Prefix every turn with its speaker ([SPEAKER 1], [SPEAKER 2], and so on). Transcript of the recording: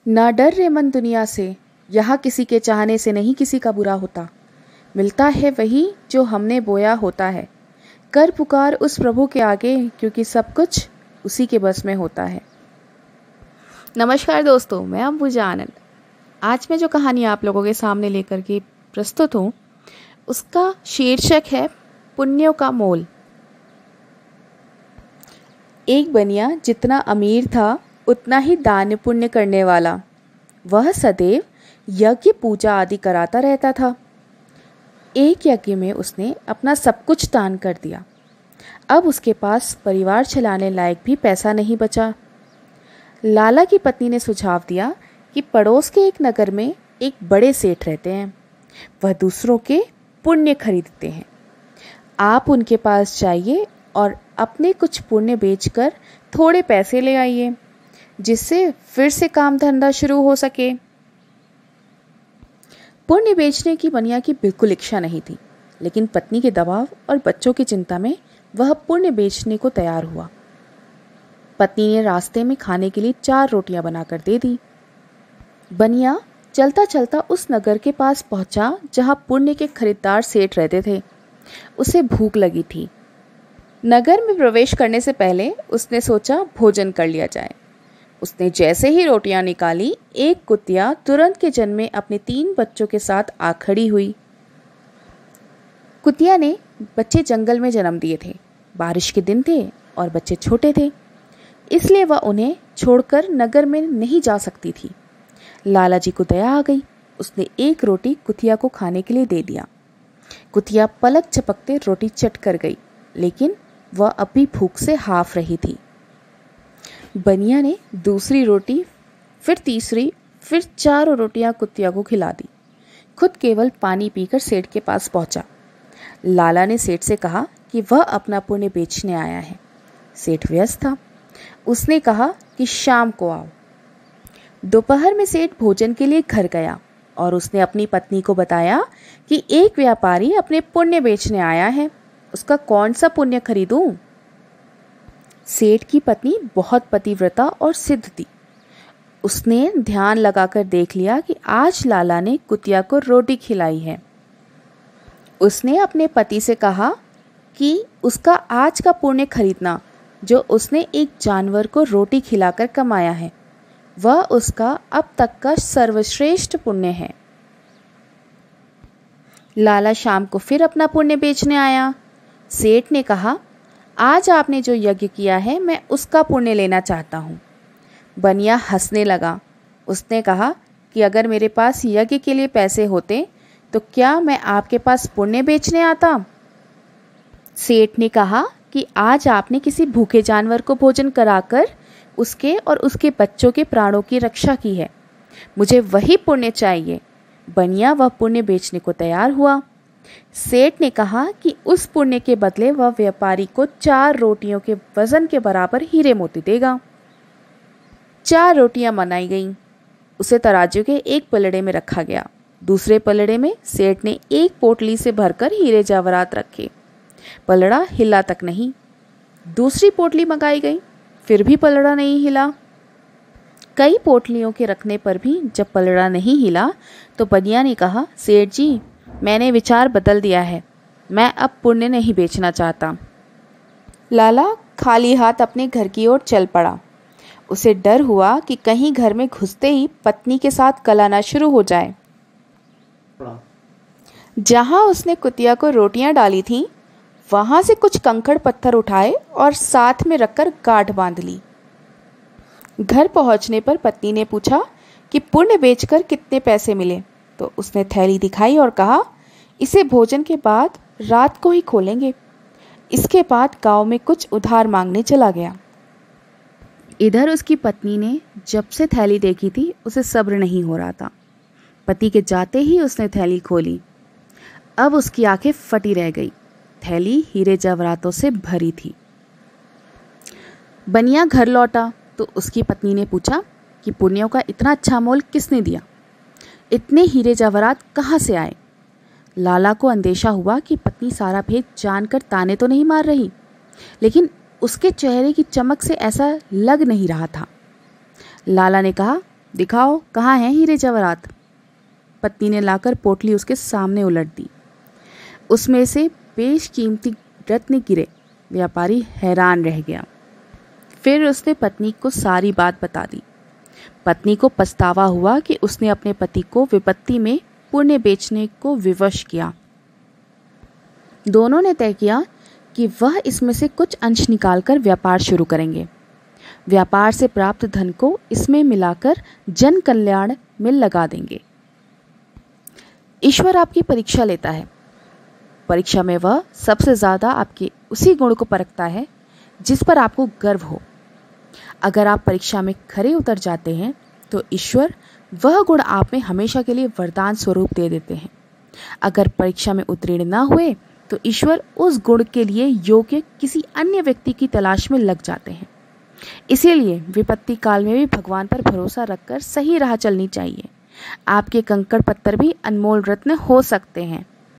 [SPEAKER 1] ना डर रे मन दुनिया से, यहाँ किसी के चाहने से नहीं किसी का बुरा होता। मिलता है वही जो हमने बोया होता है। कर पुकार उस प्रभु के आगे, क्योंकि सब कुछ उसी के बस में होता है। नमस्कार दोस्तों, मैं अंबुजा आनंद। आज मैं जो कहानी आप लोगों के सामने लेकर के प्रस्तुत हूँ, उसका शीर्षक है पुण्यों का मोल। एक बनिया जितना अमीर था उतना ही दान पुण्य करने वाला। वह सदैव यज्ञ पूजा आदि कराता रहता था। एक यज्ञ में उसने अपना सब कुछ दान कर दिया। अब उसके पास परिवार चलाने लायक भी पैसा नहीं बचा। लाला की पत्नी ने सुझाव दिया कि पड़ोस के एक नगर में एक बड़े सेठ रहते हैं। वह दूसरों के पुण्य खरीदते हैं। आप उनके पास जाइए और अपने कुछ पुण्य बेचकर थोड़े पैसे ले आइए, जिससे फिर से काम धंधा शुरू हो सके। पुण्य बेचने की बनिया की बिल्कुल इच्छा नहीं थी, लेकिन पत्नी के दबाव और बच्चों की चिंता में वह पुण्य बेचने को तैयार हुआ। पत्नी ने रास्ते में खाने के लिए 4 रोटियां बनाकर दे दी। बनिया चलता चलता उस नगर के पास पहुंचा जहां पुण्य के खरीदार सेठ रहते थे। उसे भूख लगी थी। नगर में प्रवेश करने से पहले उसने सोचा भोजन कर लिया जाए। उसने जैसे ही रोटियां निकाली, एक कुतिया तुरंत के जन्मे अपने 3 बच्चों के साथ आ खड़ी हुई। कुतिया ने बच्चे जंगल में जन्म दिए थे। बारिश के दिन थे और बच्चे छोटे थे, इसलिए वह उन्हें छोड़कर नगर में नहीं जा सकती थी। लाला जी को दया आ गई। उसने एक रोटी कुतिया को खाने के लिए दे दिया। कुतिया पलक झपकते रोटी चट कर गई, लेकिन वह अब भी भूख से हाफ रही थी। बनिया ने दूसरी रोटी, फिर तीसरी, फिर 4 रोटियां कुतिया को खिला दी। खुद केवल पानी पीकर सेठ के पास पहुंचा। लाला ने सेठ से कहा कि वह अपना पुण्य बेचने आया है। सेठ व्यस्त था। उसने कहा कि शाम को आओ। दोपहर में सेठ भोजन के लिए घर गया और उसने अपनी पत्नी को बताया कि एक व्यापारी अपने पुण्य बेचने आया है। उसका कौन सा पुण्य खरीदूं? सेठ की पत्नी बहुत पतिव्रता और सिद्ध थी। उसने ध्यान लगाकर देख लिया कि आज लाला ने कुतिया को रोटी खिलाई है। उसने अपने पति से कहा कि उसका आज का पुण्य खरीदना, जो उसने एक जानवर को रोटी खिलाकर कमाया है, वह उसका अब तक का सर्वश्रेष्ठ पुण्य है। लाला शाम को फिर अपना पुण्य बेचने आया। सेठ ने कहा, आज आपने जो यज्ञ किया है, मैं उसका पुण्य लेना चाहता हूँ। बनिया हंसने लगा। उसने कहा कि अगर मेरे पास यज्ञ के लिए पैसे होते तो क्या मैं आपके पास पुण्य बेचने आता? सेठ ने कहा कि आज आपने किसी भूखे जानवर को भोजन कराकर उसके और उसके बच्चों के प्राणों की रक्षा की है। मुझे वही पुण्य चाहिए। बनिया वह पुण्य बेचने को तैयार हुआ। सेठ ने कहा कि उस पुण्य के बदले वह व्यापारी को 4 रोटियों के वजन के बराबर हीरे मोती देगा। 4 रोटियां मनाई गईं। उसे तराजू के एक पलड़े में रखा गया। दूसरे पलड़े में सेठ ने एक पोटली से भरकर हीरे जवाहरात रखे। पलड़ा हिला तक नहीं। दूसरी पोटली मंगाई गई, फिर भी पलड़ा नहीं हिला। कई पोटलियों के रखने पर भी जब पलड़ा नहीं हिला तो बनिया ने कहा, सेठ जी, मैंने विचार बदल दिया है। मैं अब पुण्य नहीं बेचना चाहता। लाला खाली हाथ अपने घर की ओर चल पड़ा। उसे डर हुआ कि कहीं घर में घुसते ही पत्नी के साथ कलाना शुरू हो जाए। जहां उसने कुतिया को रोटियां डाली थीं, वहां से कुछ कंकड़ पत्थर उठाए और साथ में रखकर गांठ बांध ली। घर पहुंचने पर पत्नी ने पूछा कि पुण्य बेचकर कितने पैसे मिले, तो उसने थैली दिखाई और कहा, इसे भोजन के बाद रात को ही खोलेंगे। इसके बाद गांव में कुछ उधार मांगने चला गया। इधर उसकी पत्नी ने जब से थैली देखी थी, उसे सब्र नहीं हो रहा था। पति के जाते ही उसने थैली खोली। अब उसकी आंखें फटी रह गई। थैली हीरे जवाहरातों से भरी थी। बनिया घर लौटा तो उसकी पत्नी ने पूछा कि पुण्यों का इतना अच्छा मोल किसने दिया? इतने हीरे जवाहरात कहाँ से आए? लाला को अंदेशा हुआ कि पत्नी सारा भेद जानकर ताने तो नहीं मार रही, लेकिन उसके चेहरे की चमक से ऐसा लग नहीं रहा था। लाला ने कहा, दिखाओ कहाँ हैं हीरे जवाहरात। पत्नी ने लाकर पोटली उसके सामने उलट दी। उसमें से बेशकीमती रत्न गिरे। व्यापारी हैरान रह गया। फिर उसने पत्नी को सारी बात बता दी। पत्नी को पछतावा हुआ कि उसने अपने पति को विपत्ति में पुण्य बेचने को विवश किया। दोनों ने तय किया कि वह इसमें से कुछ अंश निकालकर व्यापार शुरू करेंगे। व्यापार से प्राप्त धन को इसमें मिलाकर जन कल्याण में लगा देंगे। ईश्वर आपकी परीक्षा लेता है। परीक्षा में वह सबसे ज्यादा आपके उसी गुण को परखता है जिस पर आपको गर्व हो। अगर आप परीक्षा में खरे उतर जाते हैं तो ईश्वर वह गुण आप में हमेशा के लिए वरदान स्वरूप दे देते हैं। अगर परीक्षा में उत्तीर्ण न हुए तो ईश्वर उस गुण के लिए योग्य किसी अन्य व्यक्ति की तलाश में लग जाते हैं। इसीलिए विपत्ति काल में भी भगवान पर भरोसा रखकर सही राह चलनी चाहिए। आपके कंकड़ पत्थर भी अनमोल रत्न हो सकते हैं।